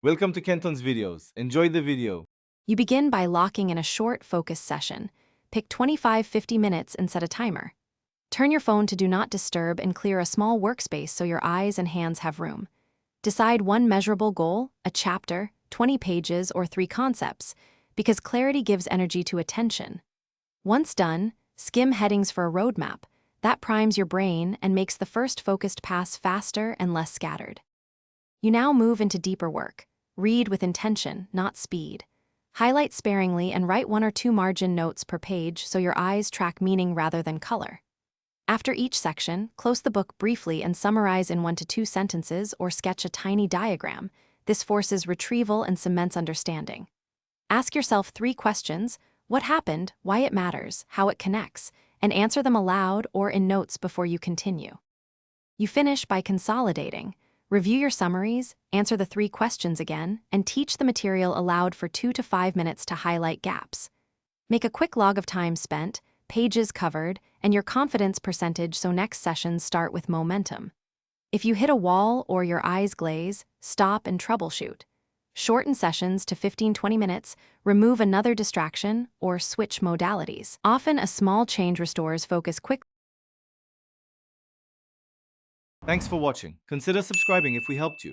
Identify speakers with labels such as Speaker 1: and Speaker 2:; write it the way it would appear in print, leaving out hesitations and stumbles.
Speaker 1: Welcome to Kenton's videos. Enjoy the video.
Speaker 2: You begin by locking in a short, focused session. Pick 25-50 minutes and set a timer. Turn your phone to Do Not Disturb and clear a small workspace so your eyes and hands have room. Decide one measurable goal, a chapter, 20 pages, or 3 concepts, because clarity gives energy to attention. Once done, skim headings for a roadmap. That primes your brain and makes the first focused pass faster and less scattered. You now move into deeper work. Read with intention, not speed. Highlight sparingly and write 1 or 2 margin notes per page so your eyes track meaning rather than color. After each section, close the book briefly and summarize in 1 to 2 sentences or sketch a tiny diagram. This forces retrieval and cements understanding. Ask yourself 3 questions: what happened, why it matters, how it connects, and answer them aloud or in notes before you continue. You finish by consolidating. Review your summaries, answer the 3 questions again, and teach the material aloud for 2 to 5 minutes to highlight gaps. Make a quick log of time spent, pages covered, and your confidence percentage so next sessions start with momentum. If you hit a wall or your eyes glaze, stop and troubleshoot. Shorten sessions to 15-20 minutes, remove another distraction, or switch modalities. Often a small change restores focus quickly.
Speaker 1: Thanks for watching. Consider subscribing if we helped you.